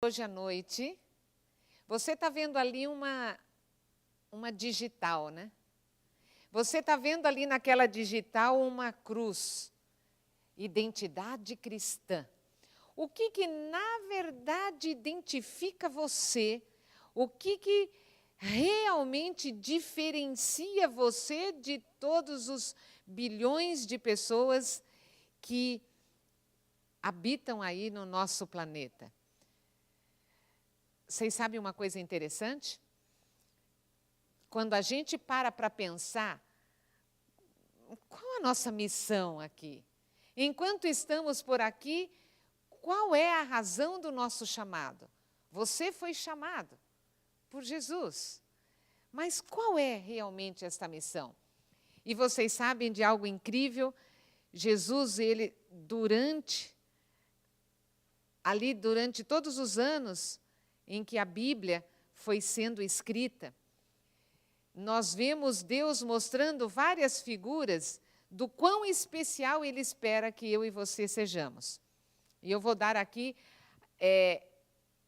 Hoje à noite, você está vendo ali uma digital, né? Você está vendo ali naquela digital uma cruz, identidade cristã. O que na verdade identifica você? O que realmente diferencia você de todos os bilhões de pessoas que habitam aí no nosso planeta? Vocês sabem uma coisa interessante? Quando a gente para pensar, qual a nossa missão aqui? Enquanto estamos por aqui, qual é a razão do nosso chamado? Você foi chamado por Jesus. Mas qual é realmente esta missão? E vocês sabem de algo incrível? Jesus, ele durante todos os anos em que a Bíblia foi sendo escrita, nós vemos Deus mostrando várias figuras do quão especial Ele espera que eu e você sejamos. E eu vou dar aqui,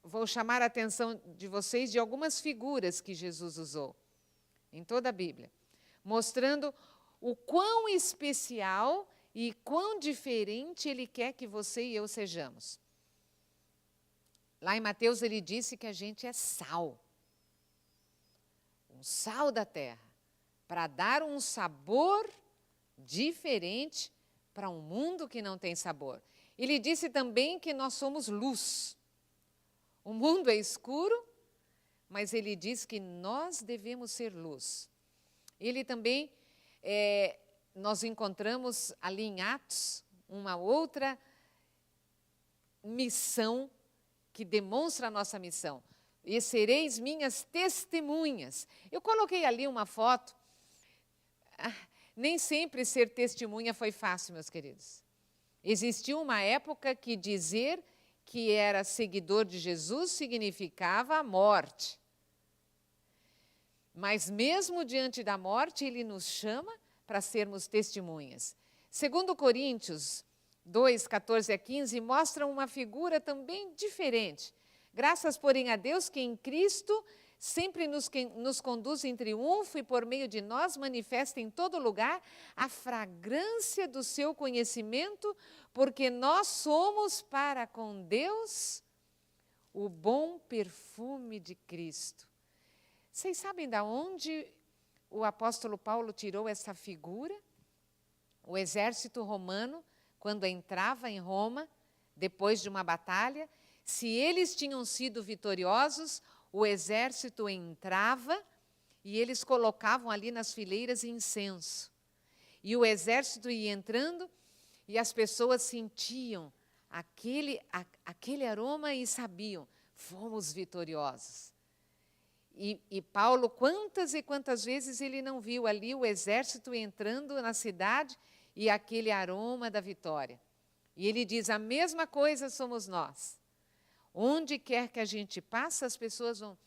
vou chamar a atenção de vocês de algumas figuras que Jesus usou em toda a Bíblia, mostrando o quão especial e quão diferente Ele quer que você e eu sejamos. Lá em Mateus ele disse que a gente é sal. Um sal da terra, para dar um sabor diferente para um mundo que não tem sabor. Ele disse também que nós somos luz. O mundo é escuro, mas ele diz que nós devemos ser luz. Ele também, nós encontramos ali em Atos uma outra missão que demonstra a nossa missão. E sereis minhas testemunhas. Eu coloquei ali uma foto. Nem sempre ser testemunha foi fácil, meus queridos. Existiu uma época que dizer que era seguidor de Jesus significava a morte. Mas mesmo diante da morte, ele nos chama para sermos testemunhas. 2 Coríntios 2, 14 a 15, mostra uma figura também diferente. Graças, porém, a Deus que em Cristo sempre nos conduz em triunfo e por meio de nós manifesta em todo lugar a fragrância do seu conhecimento, porque nós somos para com Deus o bom perfume de Cristo. Vocês sabem de onde o apóstolo Paulo tirou essa figura? O exército romano, quando entrava em Roma, depois de uma batalha, se eles tinham sido vitoriosos, o exército entrava e eles colocavam ali nas fileiras incenso. E o exército ia entrando e as pessoas sentiam aquele aroma e sabiam, fomos vitoriosos. E Paulo, quantas e quantas vezes ele não viu ali o exército entrando na cidade e aquele aroma da vitória. E ele diz, a mesma coisa somos nós. Onde quer que a gente passe, as pessoas vão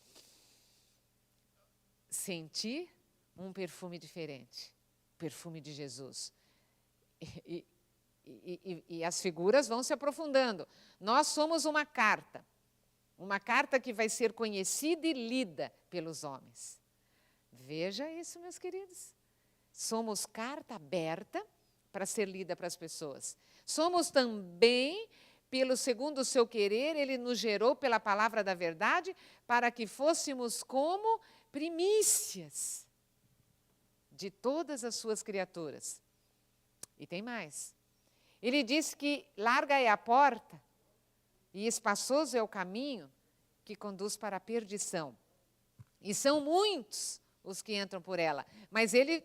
sentir um perfume diferente, o perfume de Jesus. E as figuras vão se aprofundando. Nós somos uma carta que vai ser conhecida e lida pelos homens. Veja isso, meus queridos. Somos carta aberta para ser lida para as pessoas. Somos também, segundo o seu querer, ele nos gerou pela palavra da verdade, para que fôssemos como primícias de todas as suas criaturas. E tem mais. Ele diz que larga é a porta e espaçoso é o caminho que conduz para a perdição. E são muitos os que entram por ela. Mas ele,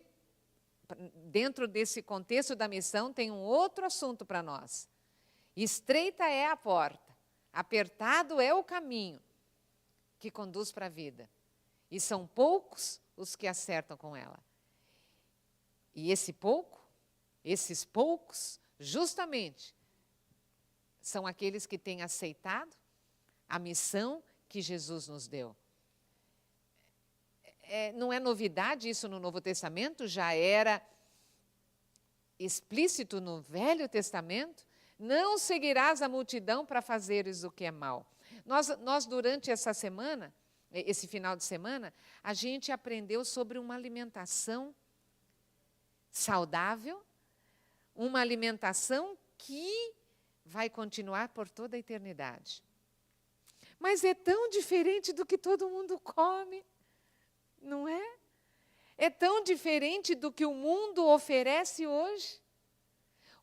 dentro desse contexto da missão, tem um outro assunto para nós. Estreita é a porta, apertado é o caminho que conduz para a vida. E são poucos os que acertam com ela. E esses poucos, justamente, são aqueles que têm aceitado a missão que Jesus nos deu. Não é novidade isso no Novo Testamento, já era explícito no Velho Testamento. Não seguirás a multidão para fazeres o que é mal. Nós durante essa semana, esse final de semana, a gente aprendeu sobre uma alimentação saudável, uma alimentação que vai continuar por toda a eternidade. Mas é tão diferente do que todo mundo come, não é? É tão diferente do que o mundo oferece hoje.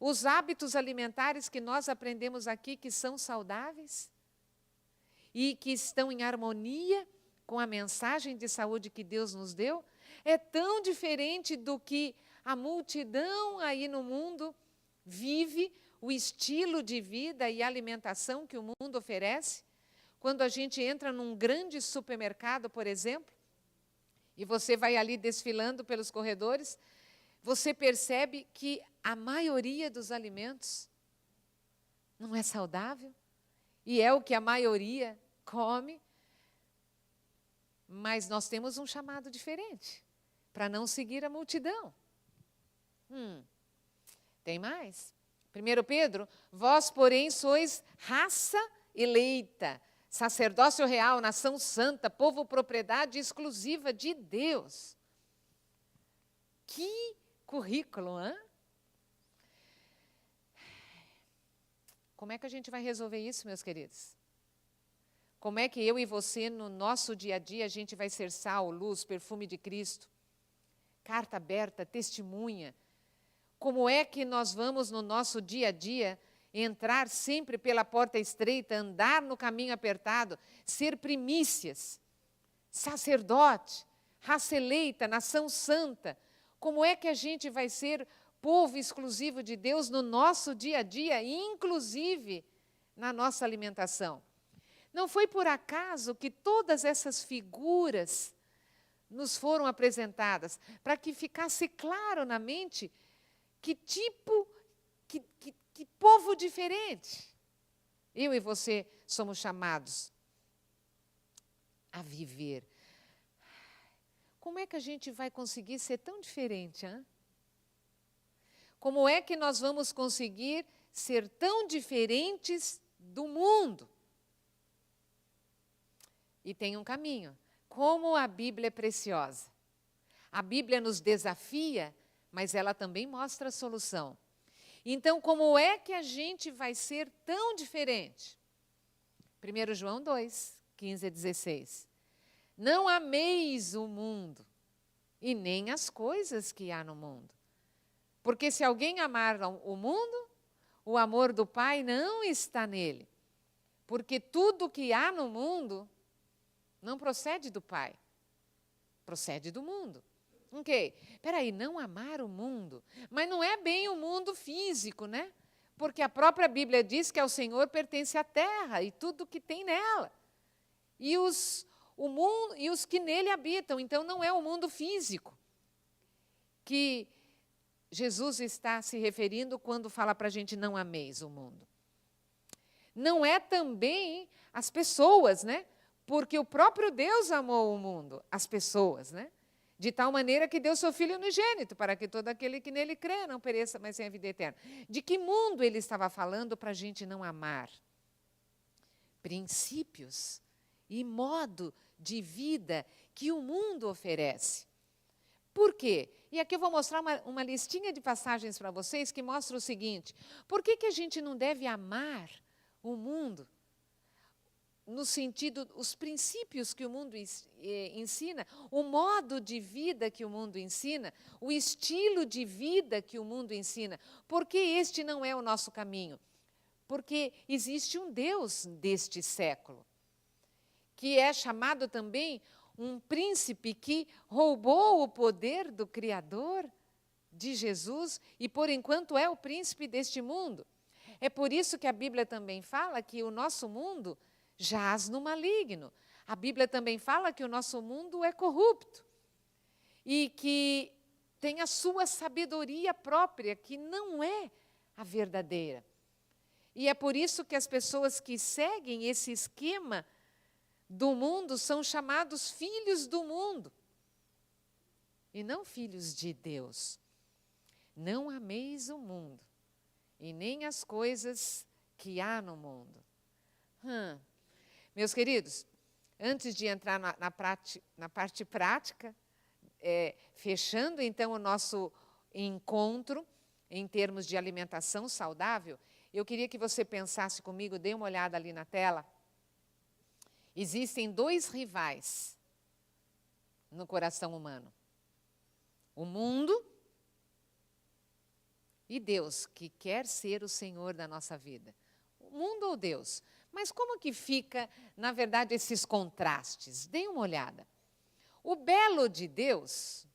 Os hábitos alimentares que nós aprendemos aqui, que são saudáveis e que estão em harmonia com a mensagem de saúde que Deus nos deu, é tão diferente do que a multidão aí no mundo vive, o estilo de vida e alimentação que o mundo oferece. Quando a gente entra num grande supermercado, por exemplo, e você vai ali desfilando pelos corredores, você percebe que a maioria dos alimentos não é saudável, e é o que a maioria come, mas nós temos um chamado diferente, para não seguir a multidão. Tem mais? 1 Pedro, vós, porém, sois raça eleita, sacerdócio real, nação santa, povo propriedade exclusiva de Deus. Que currículo, hein? Como é que a gente vai resolver isso, meus queridos? Como é que eu e você, no nosso dia a dia, a gente vai ser sal, luz, perfume de Cristo? Carta aberta, testemunha. Como é que nós vamos, no nosso dia a dia, entrar sempre pela porta estreita, andar no caminho apertado, ser primícias, sacerdote, raça eleita, nação santa? Como é que a gente vai ser povo exclusivo de Deus no nosso dia a dia, inclusive na nossa alimentação? Não foi por acaso que todas essas figuras nos foram apresentadas, para que ficasse claro na mente que tipo, que povo diferente eu e você somos chamados a viver. Como é que a gente vai conseguir ser tão diferente, hein? Como é que nós vamos conseguir ser tão diferentes do mundo? E tem um caminho. Como a Bíblia é preciosa. A Bíblia nos desafia, mas ela também mostra a solução. Então, como é que a gente vai ser tão diferente? 1 João 2, 15 a 16. Não ameis o mundo, e nem as coisas que há no mundo. Porque se alguém amar o mundo, o amor do Pai não está nele. Porque tudo que há no mundo não procede do Pai, procede do mundo. Ok, peraí, não amar o mundo, mas não é bem o mundo físico, né? Porque a própria Bíblia diz que ao Senhor pertence a terra e tudo que tem nela. E o mundo e os que nele habitam, então não é o mundo físico que Jesus está se referindo quando fala para a gente não ameis o mundo. Não é também as pessoas, né? Porque o próprio Deus amou o mundo, as pessoas, né? De tal maneira que deu seu Filho unigênito, para que todo aquele que nele crê não pereça, mas tenha vida eterna. De que mundo ele estava falando para a gente não amar? Princípios e modo de vida que o mundo oferece. Por quê? E aqui eu vou mostrar uma listinha de passagens para vocês que mostra o seguinte: por que a gente não deve amar o mundo? No sentido, os princípios que o mundo ensina, o modo de vida que o mundo ensina, o estilo de vida que o mundo ensina. Por que este não é o nosso caminho? Porque existe um Deus deste século, que é chamado também um príncipe que roubou o poder do Criador, de Jesus, e por enquanto é o príncipe deste mundo. É por isso que a Bíblia também fala que o nosso mundo jaz no maligno. A Bíblia também fala que o nosso mundo é corrupto e que tem a sua sabedoria própria, que não é a verdadeira. E é por isso que as pessoas que seguem esse esquema do mundo são chamados filhos do mundo e não filhos de Deus. Não ameis o mundo e nem as coisas que há no mundo. Meus queridos, antes de entrar na parte prática, fechando então o nosso encontro em termos de alimentação saudável, eu queria que você pensasse comigo, dê uma olhada ali na tela. Existem dois rivais no coração humano: o mundo e Deus, que quer ser o Senhor da nossa vida. O mundo ou Deus? Mas como que fica, na verdade, esses contrastes? Deem uma olhada. O belo de Deus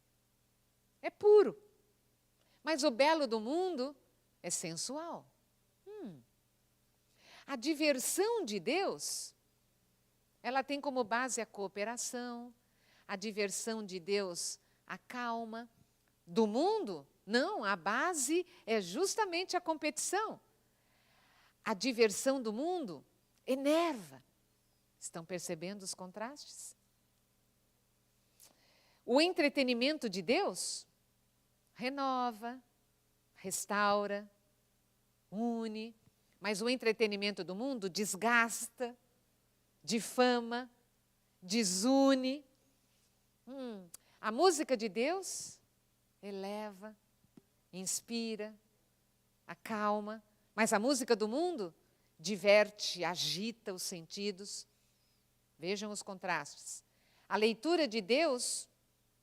é puro, mas o belo do mundo é sensual. A diversão de Deus, ela tem como base a cooperação. A diversão de Deus, a calma. Do mundo, não, a base é justamente a competição. A diversão do mundo enerva. Estão percebendo os contrastes? O entretenimento de Deus renova, restaura, une. Mas o entretenimento do mundo desgasta, difama, desune. A música de Deus eleva, inspira, acalma. Mas a música do mundo diverte, agita os sentidos. Vejam os contrastes. A leitura de Deus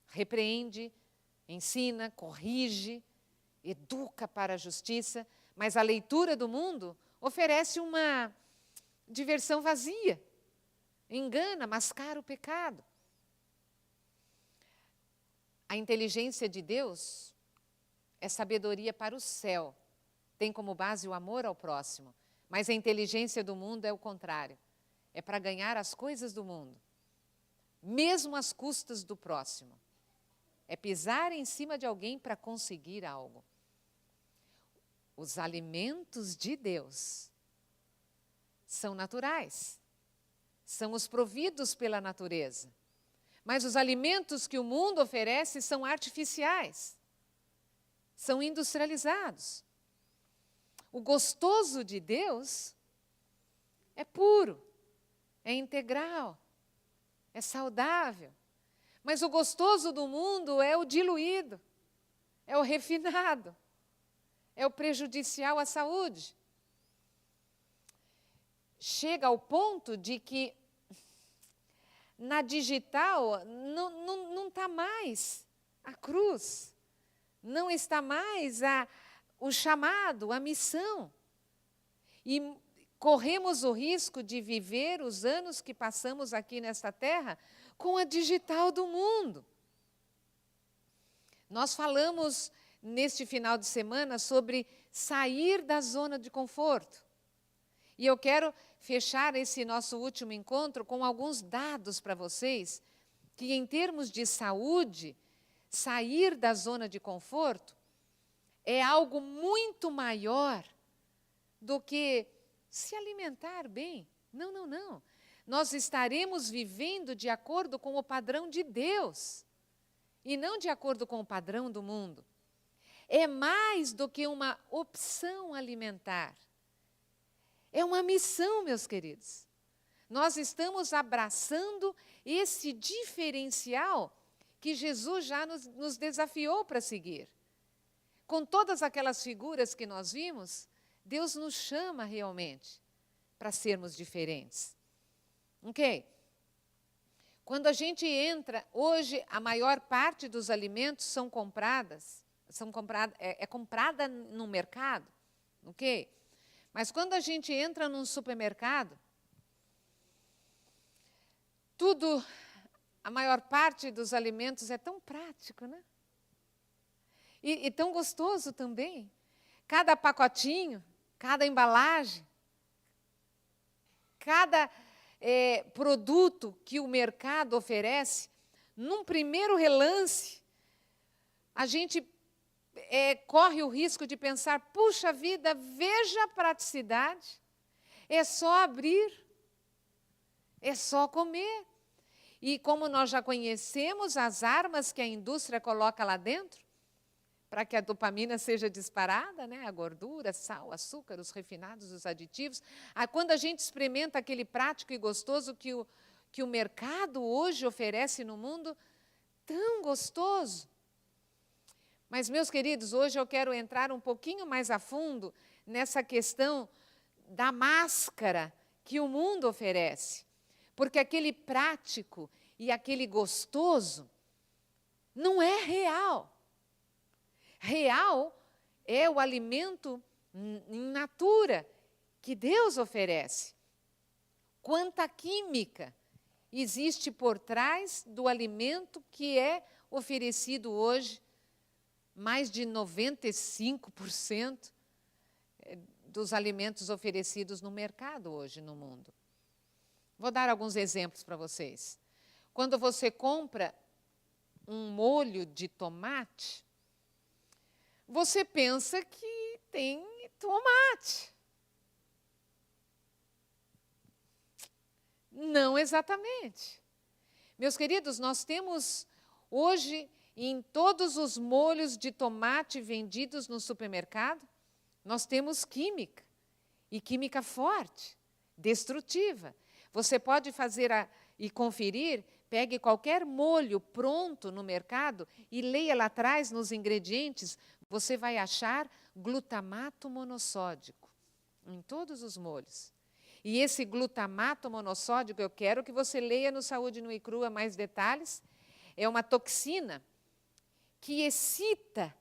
repreende, ensina, corrige, educa para a justiça. Mas a leitura do mundo oferece uma diversão vazia. Engana, mascara o pecado. A inteligência de Deus é sabedoria para o céu. Tem como base o amor ao próximo. Mas a inteligência do mundo é o contrário. É para ganhar as coisas do mundo, mesmo às custas do próximo. É pisar em cima de alguém para conseguir algo. Os alimentos de Deus são naturais, são os providos pela natureza. Mas os alimentos que o mundo oferece são artificiais, são industrializados. O gostoso de Deus é puro, é integral, é saudável. Mas o gostoso do mundo é o diluído, é o refinado, é o prejudicial à saúde. Chega ao ponto de que na digital não está mais a cruz, não está mais o chamado, a missão. E corremos o risco de viver os anos que passamos aqui nesta terra com a digital do mundo. Nós falamos neste final de semana sobre sair da zona de conforto. E eu quero fechar esse nosso último encontro com alguns dados para vocês, que em termos de saúde, sair da zona de conforto é algo muito maior do que se alimentar bem. Não, não, não. Nós estaremos vivendo de acordo com o padrão de Deus e não de acordo com o padrão do mundo. É mais do que uma opção alimentar. É uma missão, meus queridos. Nós estamos abraçando esse diferencial que Jesus já nos desafiou para seguir. Com todas aquelas figuras que nós vimos, Deus nos chama realmente para sermos diferentes. Ok? Quando a gente entra, hoje a maior parte dos alimentos é comprada no mercado, ok? Mas quando a gente entra num supermercado, a maior parte dos alimentos é tão prático, né? E tão gostoso também. Cada pacotinho, cada embalagem, cada produto que o mercado oferece, num primeiro relance, a gente corre o risco de pensar, puxa vida, veja a praticidade, é só abrir, é só comer. E como nós já conhecemos as armas que a indústria coloca lá dentro, para que a dopamina seja disparada, né? A gordura, sal, açúcar, os refinados, os aditivos. Quando a gente experimenta aquele prático e gostoso que o mercado hoje oferece no mundo, tão gostoso. Mas, meus queridos, hoje eu quero entrar um pouquinho mais a fundo nessa questão da máscara que o mundo oferece. Porque aquele prático e aquele gostoso não é real. Real é o alimento in natura que Deus oferece. Quanta química existe por trás do alimento que é oferecido hoje, mais de 95% dos alimentos oferecidos no mercado hoje no mundo. Vou dar alguns exemplos para vocês. Quando você compra um molho de tomate, você pensa que tem tomate. Não exatamente. Meus queridos, nós temos hoje, em todos os molhos de tomate vendidos no supermercado, nós temos química, e química forte, destrutiva. Você pode fazer e conferir, pegue qualquer molho pronto no mercado e leia lá atrás nos ingredientes, você vai achar glutamato monossódico em todos os molhos. E esse glutamato monossódico, eu quero que você leia no Saúde Nua e Crua mais detalhes, é uma toxina que excita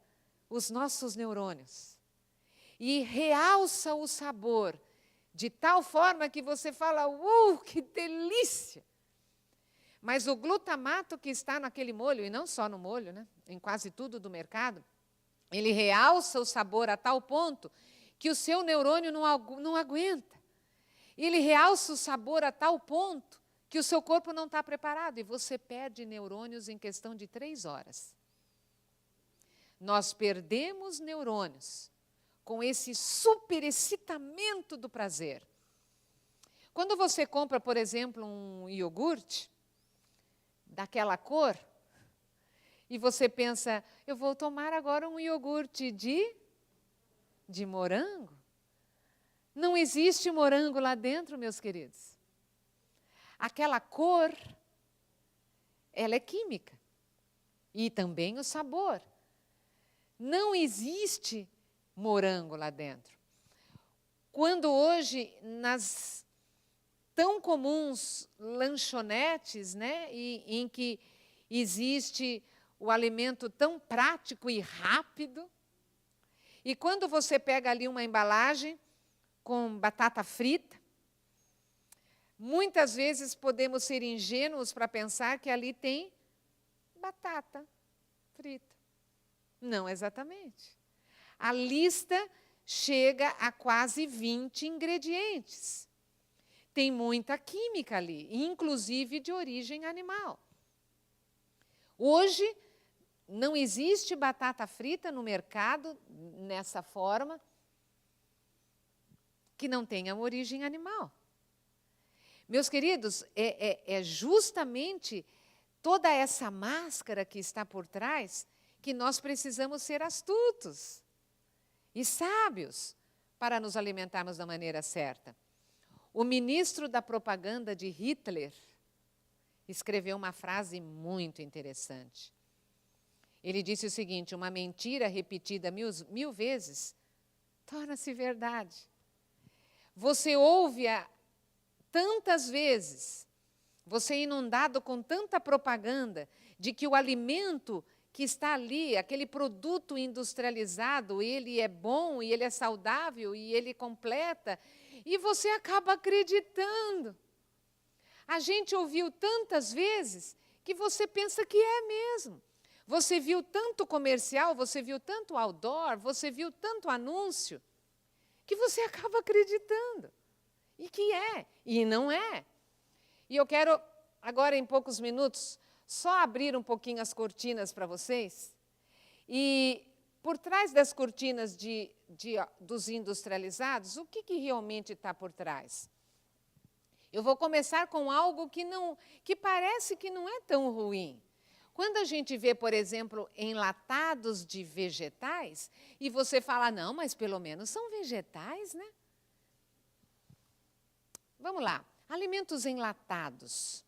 os nossos neurônios e realça o sabor, de tal forma que você fala, que delícia! Mas o glutamato que está naquele molho, e não só no molho, né, em quase tudo do mercado, ele realça o sabor a tal ponto que o seu neurônio não aguenta. Ele realça o sabor a tal ponto que o seu corpo não está preparado e você perde neurônios em questão de 3 horas. Nós perdemos neurônios com esse superexcitamento do prazer. Quando você compra, por exemplo, um iogurte daquela cor, e você pensa, eu vou tomar agora um iogurte de morango. Não existe morango lá dentro, meus queridos. Aquela cor, ela é química. E também o sabor. Não existe morango lá dentro. Quando hoje, nas tão comuns lanchonetes, né, em que existe o alimento tão prático e rápido, e quando você pega ali uma embalagem com batata frita, muitas vezes podemos ser ingênuos para pensar que ali tem batata frita. Não exatamente. A lista chega a quase 20 ingredientes. Tem muita química ali, inclusive de origem animal. Hoje, não existe batata frita no mercado, nessa forma, que não tenha origem animal. Meus queridos, é justamente toda essa máscara que está por trás que nós precisamos ser astutos e sábios para nos alimentarmos da maneira certa. O ministro da propaganda de Hitler escreveu uma frase muito interessante. Ele disse o seguinte, uma mentira repetida mil vezes torna-se verdade. Você ouve-a tantas vezes, você é inundado com tanta propaganda de que o alimento que está ali, aquele produto industrializado, ele é bom, e ele é saudável, e ele completa, e você acaba acreditando. A gente ouviu tantas vezes que você pensa que é mesmo. Você viu tanto comercial, você viu tanto outdoor, você viu tanto anúncio, que você acaba acreditando. E que é, e não é. E eu quero, agora em poucos minutos, só abrir um pouquinho as cortinas para vocês. E por trás das cortinas dos industrializados, o que realmente está por trás? Eu vou começar com algo que parece que não é tão ruim. Quando a gente vê, por exemplo, enlatados de vegetais, e você fala, não, mas pelo menos são vegetais, né? Vamos lá, alimentos enlatados.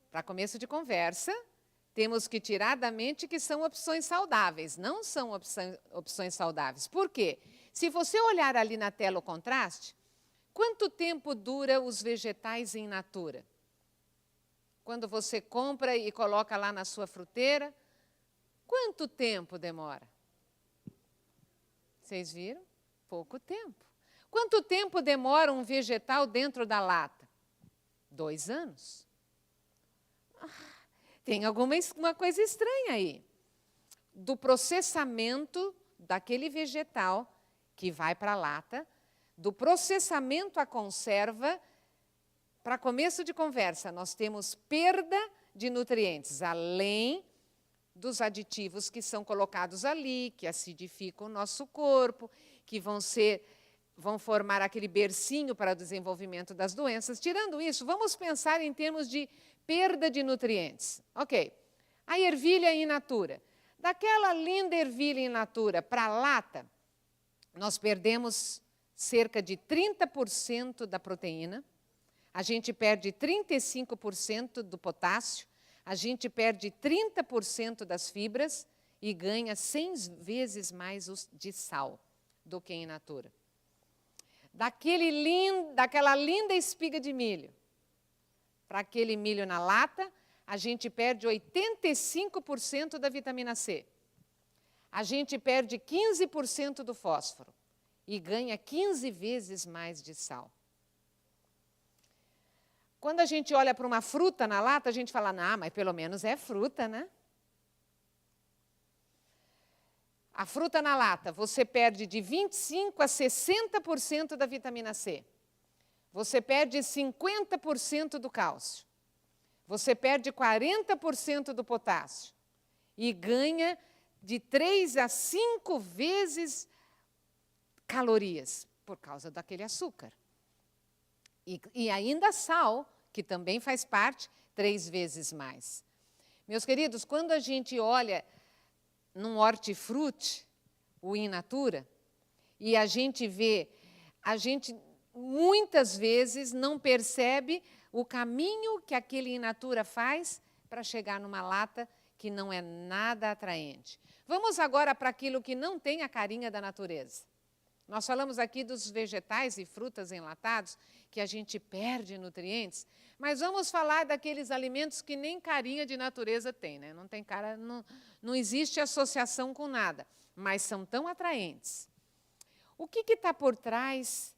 Para começo de conversa, temos que tirar da mente que são opções saudáveis, não são opções saudáveis. Por quê? Se você olhar ali na tela o contraste, quanto tempo dura os vegetais in natura? Quando você compra e coloca lá na sua fruteira, quanto tempo demora? Vocês viram? Pouco tempo. Quanto tempo demora um vegetal dentro da lata? 2 anos. Tem uma coisa estranha aí. Do processamento daquele vegetal que vai para a lata, do processamento à conserva, para começo de conversa, nós temos perda de nutrientes, além dos aditivos que são colocados ali, que acidificam o nosso corpo, que vão formar aquele bercinho para o desenvolvimento das doenças. Tirando isso, vamos pensar em termos de perda de nutrientes. Ok, a ervilha in natura. Daquela linda ervilha in natura para a lata, nós perdemos cerca de 30% da proteína, a gente perde 35% do potássio, a gente perde 30% das fibras e ganha 100 vezes mais de sal do que in natura. Daquela linda espiga de milho, para aquele milho na lata, a gente perde 85% da vitamina C. A gente perde 15% do fósforo e ganha 15 vezes mais de sal. Quando a gente olha para uma fruta na lata, a gente fala, não, mas pelo menos é fruta, né? A fruta na lata, você perde de 25% a 60% da vitamina C. Você perde 50% do cálcio. Você perde 40% do potássio. E ganha de 3 a 5 vezes calorias, por causa daquele açúcar. E ainda sal, que também faz parte, 3 vezes mais. Meus queridos, quando a gente olha num hortifruti, o in natura, e a gente vê, a gente muitas vezes não percebe o caminho que aquele in natura faz para chegar numa lata que não é nada atraente. Vamos agora para aquilo que não tem a carinha da natureza. Nós falamos aqui dos vegetais e frutas enlatados, que a gente perde nutrientes, mas vamos falar daqueles alimentos que nem carinha de natureza tem, né? Não tem cara, não existe associação com nada, mas são tão atraentes. O que está por trás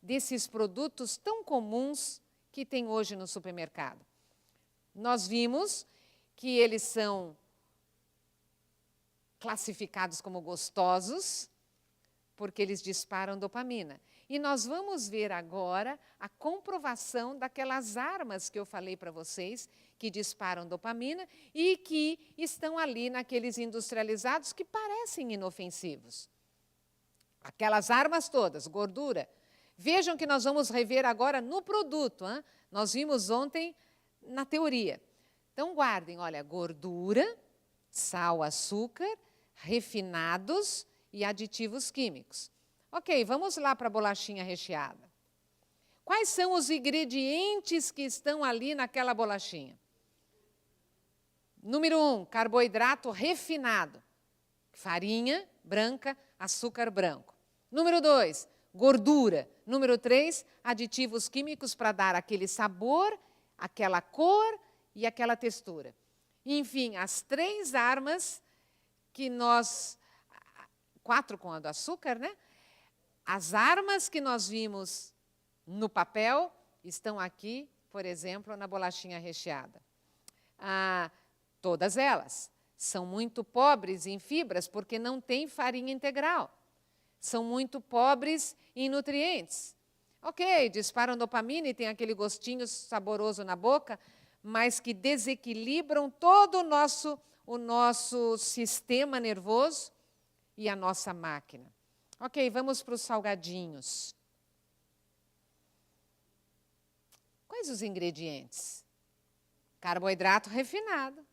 desses produtos tão comuns que tem hoje no supermercado? Nós vimos que eles são classificados como gostosos, porque eles disparam dopamina. E nós vamos ver agora a comprovação daquelas armas que eu falei para vocês, que disparam dopamina e que estão ali naqueles industrializados que parecem inofensivos. Aquelas armas todas, gordura. Vejam que nós vamos rever agora no produto. Hein? Nós vimos ontem na teoria. Então guardem, olha, gordura, sal, açúcar, refinados e aditivos químicos. Ok, vamos lá para a bolachinha recheada. Quais são os ingredientes que estão ali naquela bolachinha? Número 1, carboidrato refinado. Farinha branca, açúcar branco. Número 2, gordura. Número 3, aditivos químicos para dar aquele sabor, aquela cor e aquela textura. Enfim, as 3 armas que nós... 4 com a do açúcar, né? As armas que nós vimos no papel estão aqui, por exemplo, na bolachinha recheada. Todas elas são muito pobres em fibras porque não tem farinha integral. São muito pobres em nutrientes. Ok, disparam dopamina e tem aquele gostinho saboroso na boca, mas que desequilibram todo o nosso sistema nervoso e a nossa máquina. Ok, vamos para os salgadinhos. Quais os ingredientes? Carboidrato refinado,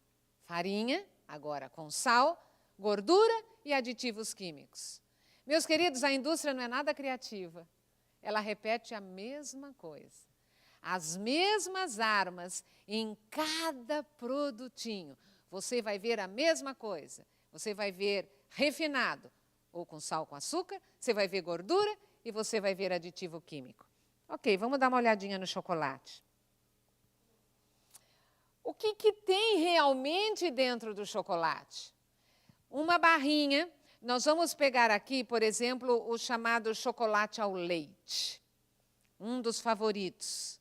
farinha, agora com sal, gordura e aditivos químicos. Meus queridos, a indústria não é nada criativa. Ela repete a mesma coisa. As mesmas armas em cada produtinho. Você vai ver a mesma coisa. Você vai ver refinado, ou com sal com açúcar, você vai ver gordura e você vai ver aditivo químico. Ok, vamos dar uma olhadinha no chocolate. O que tem realmente dentro do chocolate? Uma barrinha. Nós vamos pegar aqui, por exemplo, o chamado chocolate ao leite. Um dos favoritos.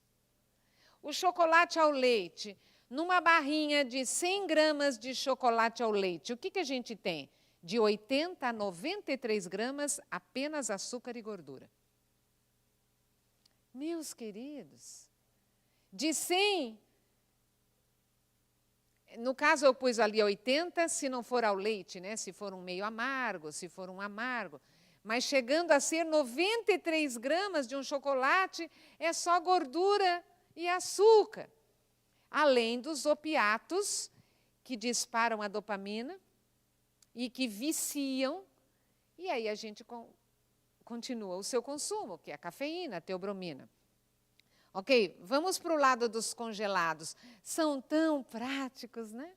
O chocolate ao leite, numa barrinha de 100 gramas de chocolate ao leite, o que a gente tem? De 80 a 93 gramas, apenas açúcar e gordura. Meus queridos, de 100, no caso eu pus ali 80, se não for ao leite, né? Se for um meio amargo, se for um amargo. Mas chegando a ser 93 gramas de um chocolate, é só gordura e açúcar. Além dos opiatos que disparam a dopamina e que viciam. E aí a gente continua o seu consumo, que é a cafeína, a teobromina. Ok, vamos para o lado dos congelados. São tão práticos, né?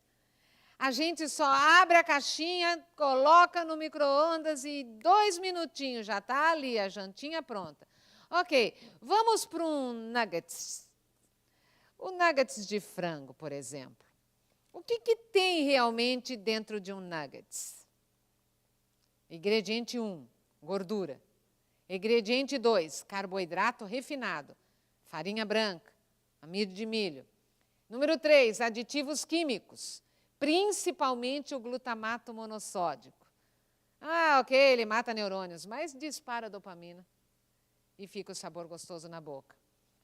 A gente só abre a caixinha, coloca no micro-ondas e 2 minutinhos já está ali a jantinha pronta. Ok, vamos para um nuggets. O nuggets de frango, por exemplo. O que tem realmente dentro de um nuggets? Ingrediente 1, gordura. Ingrediente 2, carboidrato refinado. Farinha branca, amido de milho. Número 3, aditivos químicos. Principalmente o glutamato monossódico. Ah, ok, ele mata neurônios, mas dispara a dopamina. E fica o sabor gostoso na boca.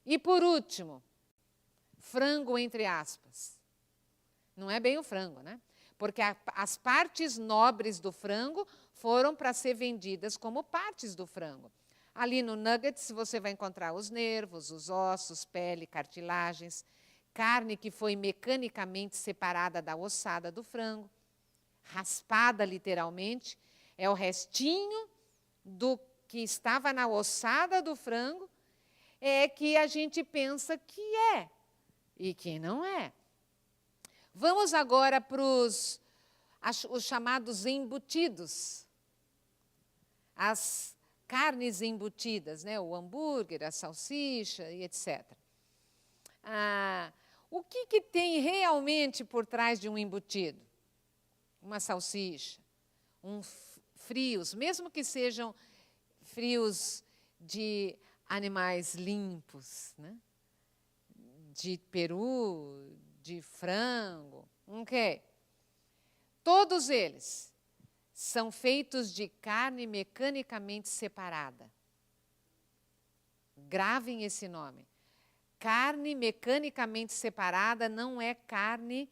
E por último, frango entre aspas. Não é bem o frango, né? Porque as partes nobres do frango foram para ser vendidas como partes do frango. Ali no nuggets você vai encontrar os nervos, os ossos, pele, cartilagens, carne que foi mecanicamente separada da ossada do frango, raspada literalmente, é o restinho do que estava na ossada do frango, é que a gente pensa que é e que não é. Vamos agora para os chamados embutidos, as carnes embutidas, né? O hambúrguer, a salsicha e etc. O que tem realmente por trás de um embutido? Uma salsicha, frios, mesmo que sejam frios de animais limpos, né? De peru, de frango, ok? Todos eles são feitos de carne mecanicamente separada. Gravem esse nome. Carne mecanicamente separada não é carne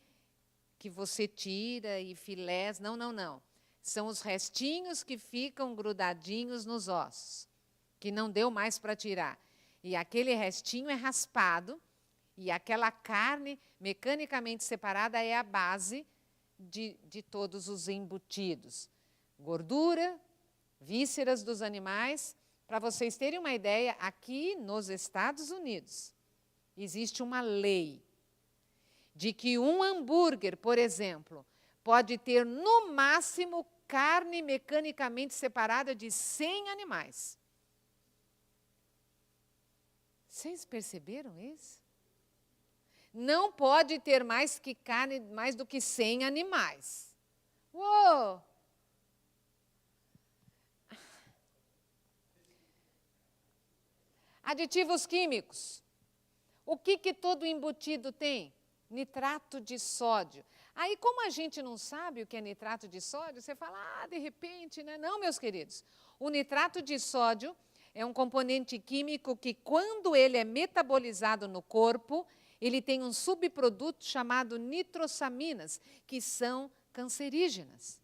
que você tira e filés, não, não, não. São os restinhos que ficam grudadinhos nos ossos, que não deu mais para tirar. E aquele restinho é raspado, e aquela carne mecanicamente separada é a base de todos os embutidos. Gordura, vísceras dos animais. Para vocês terem uma ideia, aqui nos Estados Unidos, existe uma lei de que um hambúrguer, por exemplo, pode ter no máximo carne mecanicamente separada de 100 animais. Vocês perceberam isso? Não pode ter mais do que 100 animais. Uou! Aditivos químicos. O que todo embutido tem? Nitrato de sódio. Aí, como a gente não sabe o que é nitrato de sódio, você fala, de repente, né? Não, meus queridos. O nitrato de sódio é um componente químico que, quando ele é metabolizado no corpo, ele tem um subproduto chamado nitrosaminas, que são cancerígenas.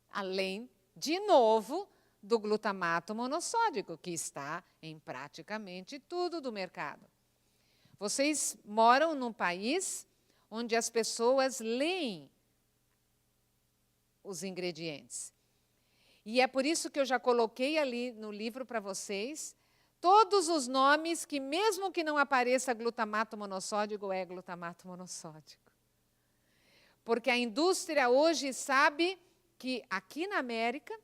Além, de novo, do glutamato monossódico, que está em praticamente tudo do mercado. Vocês moram num país onde as pessoas leem os ingredientes. E é por isso que eu já coloquei ali no livro para vocês todos os nomes que, mesmo que não apareça glutamato monossódico, é glutamato monossódico. Porque a indústria hoje sabe que aqui na América,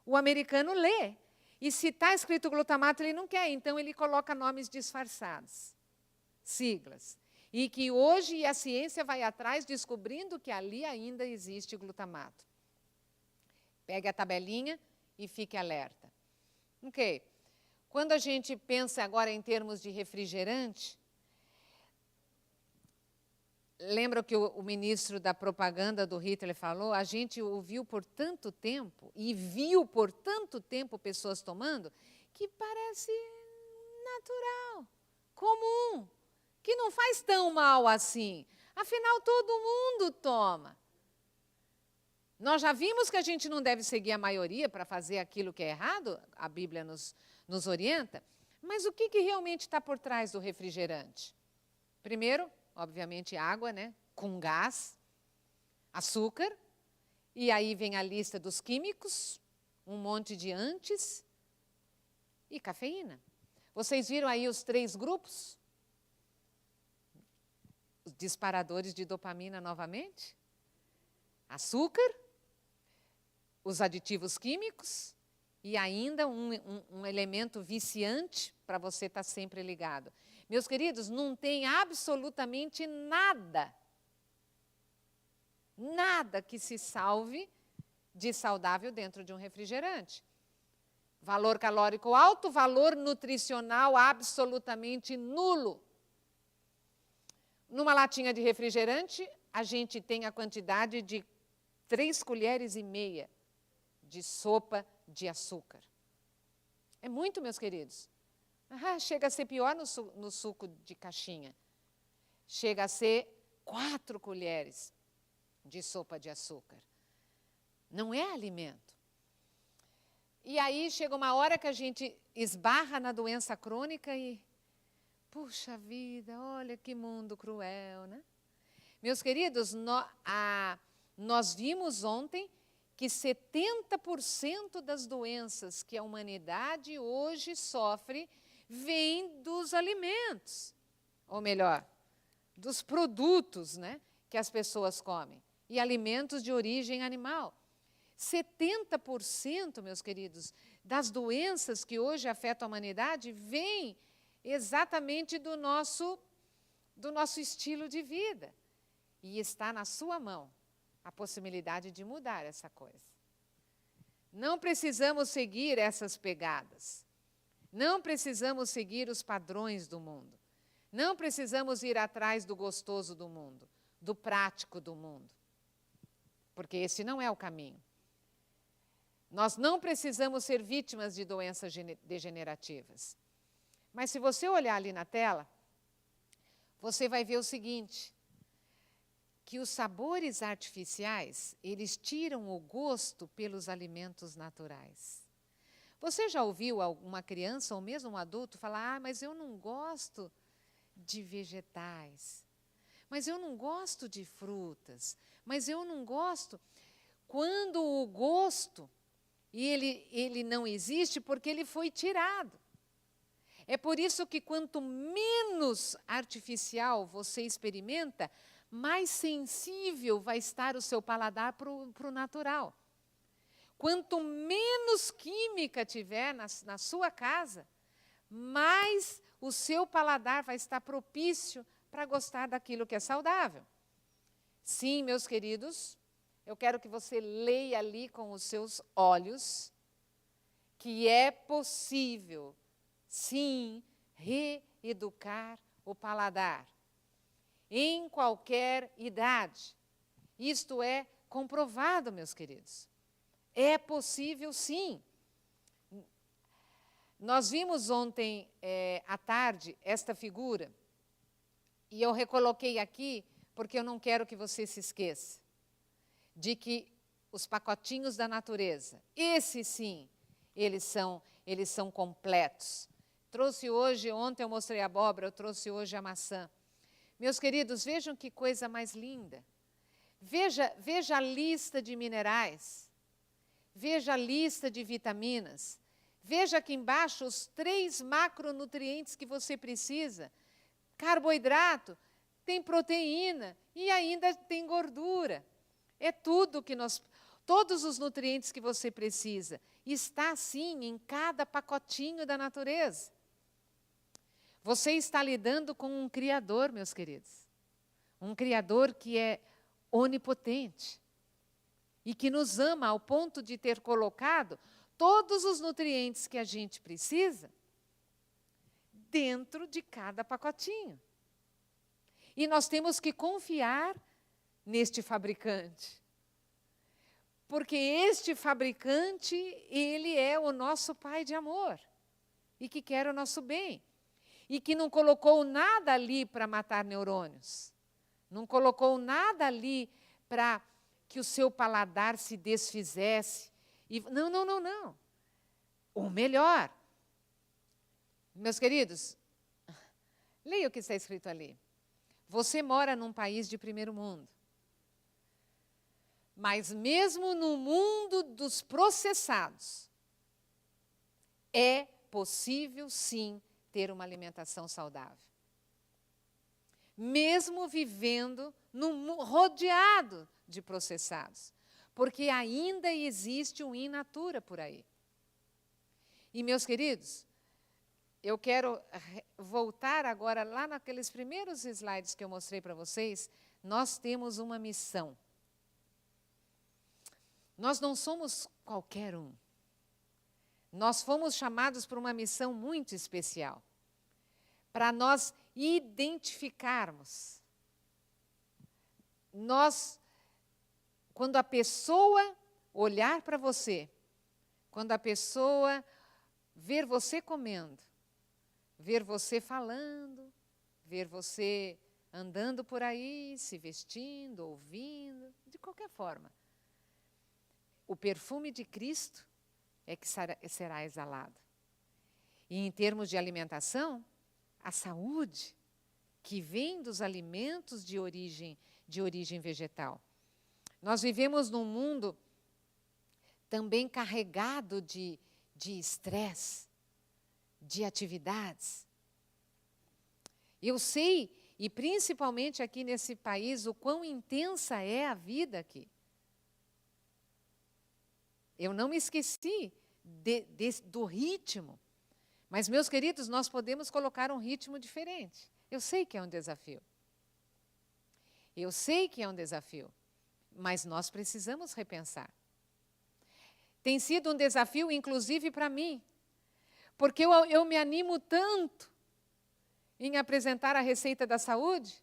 o americano lê. E se está escrito glutamato, ele não quer, então ele coloca nomes disfarçados, siglas. E que hoje a ciência vai atrás descobrindo que ali ainda existe glutamato. Pegue a tabelinha e fique alerta. Ok. Quando a gente pensa agora em termos de refrigerante, lembra que o ministro da propaganda do Hitler falou? A gente ouviu por tanto tempo e viu por tanto tempo pessoas tomando que parece natural, comum, que não faz tão mal assim. Afinal, todo mundo toma. Nós já vimos que a gente não deve seguir a maioria para fazer aquilo que é errado, a Bíblia nos orienta, mas o que realmente está por trás do refrigerante? Primeiro, obviamente, água, né? Com gás, açúcar, e aí vem a lista dos químicos, um monte de antes, e cafeína. Vocês viram aí os 3 grupos? Os disparadores de dopamina novamente? Açúcar, os aditivos químicos e ainda um elemento viciante para você estar sempre ligado. Meus queridos, não tem absolutamente nada que se salve de saudável dentro de um refrigerante. Valor calórico alto, valor nutricional absolutamente nulo. Numa latinha de refrigerante, a gente tem a quantidade de 3,5 colheres de sopa de açúcar. É muito, meus queridos. Chega a ser pior no suco de caixinha. Chega a ser 4 colheres de sopa de açúcar. Não é alimento. E aí chega uma hora que a gente esbarra na doença crônica e, puxa vida, olha que mundo cruel, né? Meus queridos, nós vimos ontem que 70% das doenças que a humanidade hoje sofre vêm dos alimentos, ou melhor, dos produtos, né, que as pessoas comem, e alimentos de origem animal. 70%, meus queridos, das doenças que hoje afetam a humanidade vêm exatamente do nosso estilo de vida. E está na sua mão a possibilidade de mudar essa coisa. Não precisamos seguir essas pegadas. Não precisamos seguir os padrões do mundo. Não precisamos ir atrás do gostoso do mundo, do prático do mundo. Porque esse não é o caminho. Nós não precisamos ser vítimas de doenças degenerativas. Mas se você olhar ali na tela, você vai ver o seguinte, que os sabores artificiais, eles tiram o gosto pelos alimentos naturais. Você já ouviu alguma criança ou mesmo um adulto falar, mas eu não gosto de vegetais, mas eu não gosto de frutas, mas eu não gosto. Quando o gosto, ele não existe porque ele foi tirado. É por isso que quanto menos artificial você experimenta, mais sensível vai estar o seu paladar para o natural. Quanto menos química tiver na sua casa, mais o seu paladar vai estar propício para gostar daquilo que é saudável. Sim, meus queridos, eu quero que você leia ali com os seus olhos que é possível, sim, reeducar o paladar em qualquer idade. Isto é comprovado, meus queridos. É possível, sim. Nós vimos ontem à tarde esta figura, e eu recoloquei aqui porque eu não quero que você se esqueça de que os pacotinhos da natureza, esses sim, eles são completos. Trouxe hoje, ontem eu mostrei a abóbora, eu trouxe hoje a maçã. Meus queridos, vejam que coisa mais linda. Veja a lista de minerais. Veja a lista de vitaminas. Veja aqui embaixo os 3 macronutrientes que você precisa. Carboidrato, tem proteína e ainda tem gordura. É tudo que todos os nutrientes que você precisa. Está sim em cada pacotinho da natureza. Você está lidando com um Criador, meus queridos. Um Criador que é onipotente e que nos ama ao ponto de ter colocado todos os nutrientes que a gente precisa dentro de cada pacotinho. E nós temos que confiar neste fabricante. Porque este fabricante, ele é o nosso Pai de amor e que quer o nosso bem. E que não colocou nada ali para matar neurônios. Não colocou nada ali para que o seu paladar se desfizesse. Não. O melhor. Meus queridos, leia o que está escrito ali. Você mora num país de primeiro mundo. Mas mesmo no mundo dos processados, é possível sim ter uma alimentação saudável. Mesmo vivendo rodeado de processados. Porque ainda existe um in natura por aí. E, meus queridos, eu quero voltar agora lá naqueles primeiros slides que eu mostrei para vocês. Nós temos uma missão. Nós não somos qualquer um. Nós fomos chamados por uma missão muito especial. Para nós identificarmos. Quando a pessoa olhar para você, quando a pessoa ver você comendo, ver você falando, ver você andando por aí, se vestindo, ouvindo, de qualquer forma. O perfume de Cristo é que será exalado. E em termos de alimentação, a saúde que vem dos alimentos de origem vegetal. Nós vivemos num mundo também carregado de estresse, de atividades. Eu sei, e principalmente aqui nesse país, o quão intensa é a vida aqui. Eu não me esqueci do ritmo. Mas, meus queridos, nós podemos colocar um ritmo diferente. Eu sei que é um desafio. Eu sei que é um desafio. Mas nós precisamos repensar. Tem sido um desafio, inclusive, para mim. Porque eu me animo tanto em apresentar a receita da saúde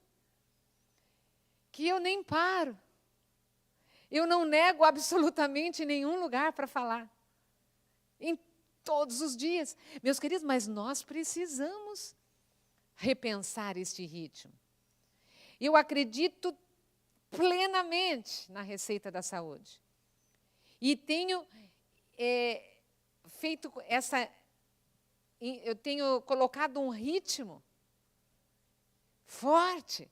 que eu nem paro. Eu não nego absolutamente nenhum lugar para falar. Em todos os dias. Meus queridos, mas nós precisamos repensar este ritmo. Eu acredito plenamente na receita da saúde. E tenho feito eu tenho colocado um ritmo forte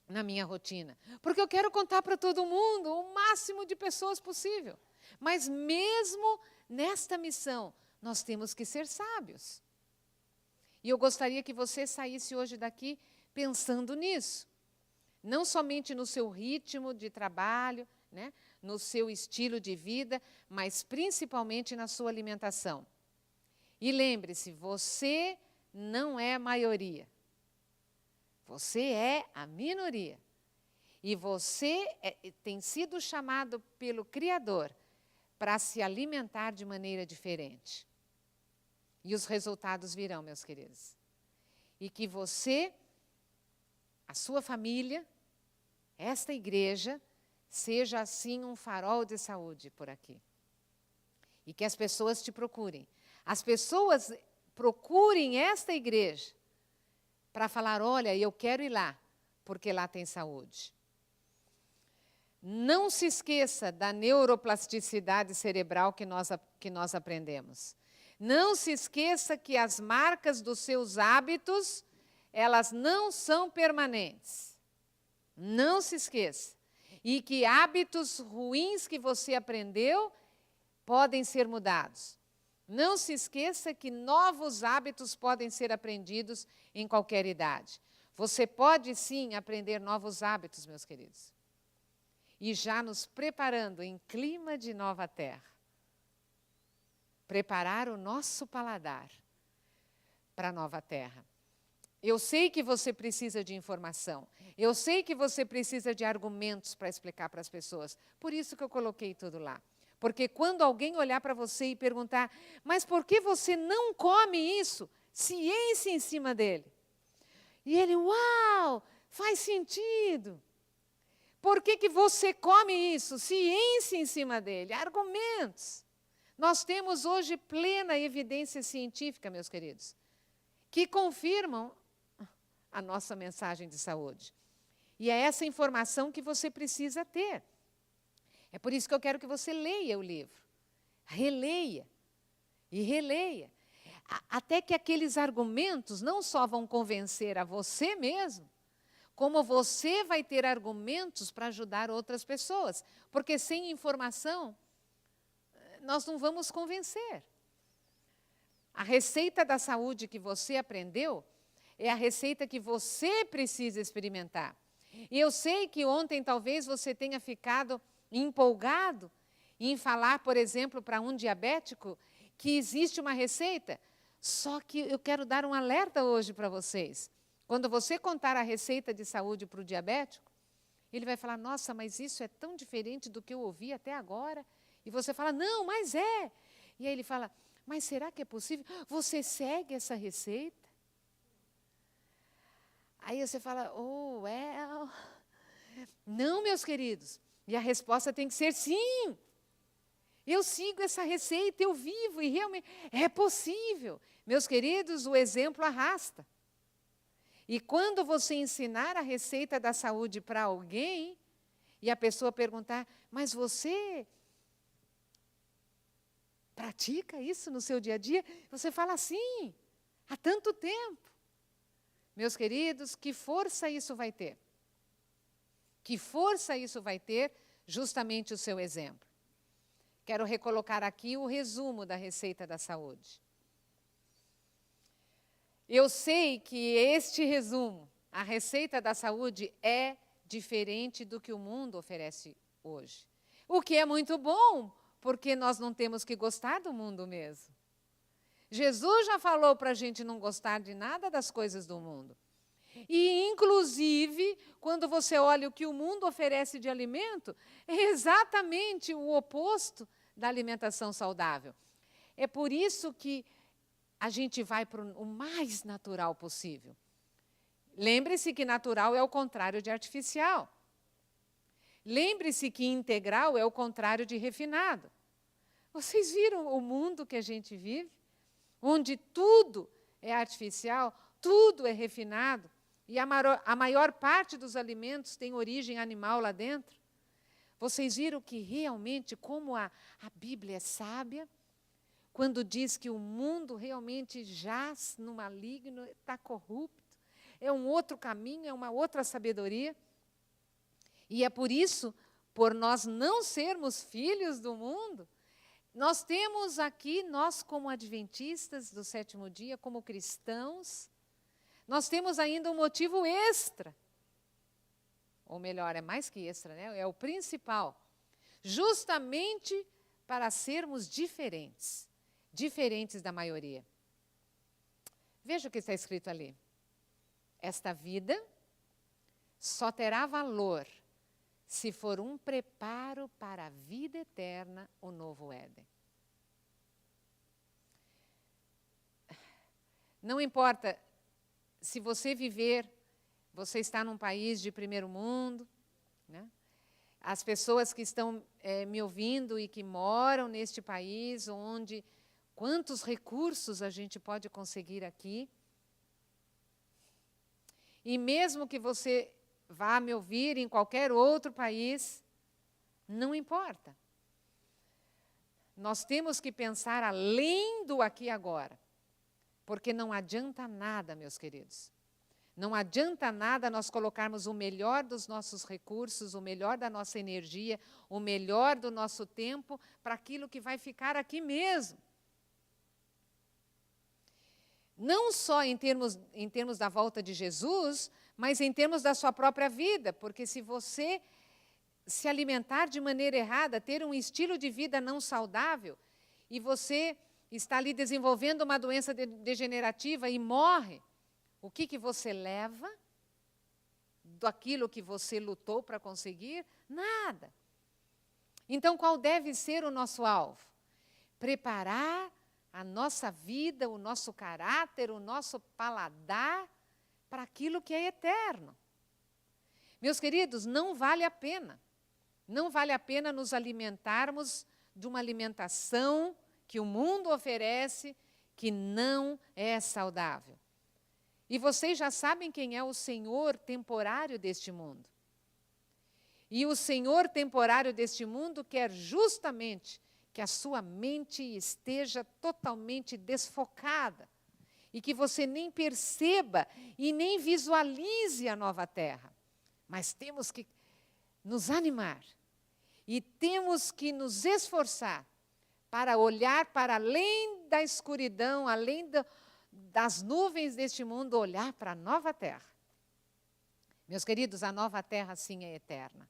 na minha rotina. Porque eu quero contar para todo mundo, o máximo de pessoas possível. Mas mesmo nesta missão, nós temos que ser sábios. E eu gostaria que você saísse hoje daqui pensando nisso. Não somente no seu ritmo de trabalho, né, no seu estilo de vida, mas principalmente na sua alimentação. E lembre-se, você não é a maioria. Você é a minoria. E você tem sido chamado pelo Criador para se alimentar de maneira diferente. E os resultados virão, meus queridos. E que você, a sua família, esta igreja, seja assim um farol de saúde por aqui. E que as pessoas te procurem. As pessoas procurem esta igreja para falar, olha, eu quero ir lá, porque lá tem saúde. Não se esqueça da neuroplasticidade cerebral que nós aprendemos. Não se esqueça que as marcas dos seus hábitos, elas não são permanentes. Não se esqueça. E que hábitos ruins que você aprendeu podem ser mudados. Não se esqueça que novos hábitos podem ser aprendidos em qualquer idade. Você pode sim aprender novos hábitos, meus queridos. E já nos preparando em clima de nova terra. Preparar o nosso paladar para a nova terra. Eu sei que você precisa de informação. Eu sei que você precisa de argumentos para explicar para as pessoas. Por isso que eu coloquei tudo lá. Porque quando alguém olhar para você e perguntar, mas por que você não come isso? Ciência em cima dele. E ele, uau, faz sentido. Por que você come isso? Ciência em cima dele, argumentos. Nós temos hoje plena evidência científica, meus queridos, que confirmam a nossa mensagem de saúde. E é essa informação que você precisa ter. É por isso que eu quero que você leia o livro. Releia. E releia. Até que aqueles argumentos não só vão convencer a você mesmo, como você vai ter argumentos para ajudar outras pessoas. Porque sem informação, nós não vamos convencer. A receita da saúde que você aprendeu é a receita que você precisa experimentar. E eu sei que ontem talvez você tenha ficado empolgado em falar, por exemplo, para um diabético que existe uma receita. Só que eu quero dar um alerta hoje para vocês. Quando você contar a receita de saúde para o diabético, ele vai falar, nossa, mas isso é tão diferente do que eu ouvi até agora. E você fala, não, mas é. E aí ele fala, mas será que é possível? Você segue essa receita? Aí você fala, oh, well. Não, meus queridos. E a resposta tem que ser sim. Eu sigo essa receita, eu vivo e realmente é possível. Meus queridos, o exemplo arrasta. E quando você ensinar a receita da saúde para alguém, e a pessoa perguntar, mas você pratica isso no seu dia a dia? Você fala sim, há tanto tempo. Meus queridos, que força isso vai ter? Que força isso vai ter justamente o seu exemplo? Quero recolocar aqui o resumo da receita da saúde. Eu sei que este resumo, a receita da saúde, é diferente do que o mundo oferece hoje. O que é muito bom, porque nós não temos que gostar do mundo mesmo. Jesus já falou para a gente não gostar de nada das coisas do mundo. E, inclusive, quando você olha o que o mundo oferece de alimento, é exatamente o oposto da alimentação saudável. É por isso que a gente vai para o mais natural possível. Lembre-se que natural é o contrário de artificial. Lembre-se que integral é o contrário de refinado. Vocês viram o mundo que a gente vive? Onde tudo é artificial, tudo é refinado, e a maior parte dos alimentos tem origem animal lá dentro. Vocês viram que realmente, como a Bíblia é sábia, quando diz que o mundo realmente jaz no maligno, está corrupto, é um outro caminho, é uma outra sabedoria. E é por isso, por nós não sermos filhos do mundo, nós temos aqui, nós como adventistas do sétimo dia, como cristãos, nós temos ainda um motivo extra. Ou melhor, é mais que extra, né? É o principal. Justamente para sermos diferentes. Diferentes da maioria. Veja o que está escrito ali. Esta vida só terá valor se for um preparo para a vida eterna, o novo Éden. Não importa se você viver, você está num país de primeiro mundo, né? As pessoas que estão me ouvindo e que moram neste país, onde quantos recursos a gente pode conseguir aqui. E mesmo que você vá me ouvir em qualquer outro país, não importa. nós temos que pensar além do aqui e agora. Porque não adianta nada, meus queridos. Não adianta nada nós colocarmos o melhor dos nossos recursos, o melhor da nossa energia, o melhor do nosso tempo para aquilo que vai ficar aqui mesmo. Não só em termos da volta de Jesus, mas em termos da sua própria vida, porque se você se alimentar de maneira errada, ter um estilo de vida não saudável, e você está ali desenvolvendo uma doença degenerativa e morre, o que você leva daquilo que você lutou para conseguir? Nada. Então, qual deve ser o nosso alvo? Preparar a nossa vida, o nosso caráter, o nosso paladar para aquilo que é eterno. Meus queridos, não vale a pena. Não vale a pena nos alimentarmos de uma alimentação que o mundo oferece que não é saudável. E vocês já sabem quem é o senhor temporário deste mundo. E o senhor temporário deste mundo quer justamente que a sua mente esteja totalmente desfocada e que você nem perceba e nem visualize a nova terra. Mas temos que nos animar e temos que nos esforçar para olhar para além da escuridão, além das nuvens deste mundo, olhar para a nova terra. Meus queridos, a nova terra sim é eterna.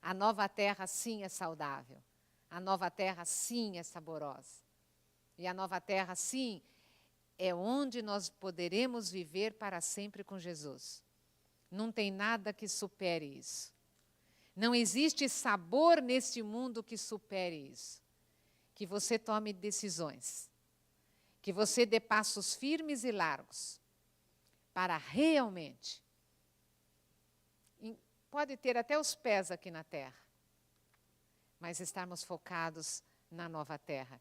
A nova terra sim é saudável. A nova terra sim é saborosa. E a nova terra sim é onde nós poderemos viver para sempre com Jesus. Não tem nada que supere isso. Não existe sabor neste mundo que supere isso. Que você tome decisões. Que você dê passos firmes e largos para realmente, pode ter até os pés aqui na terra, mas estarmos focados na nova terra.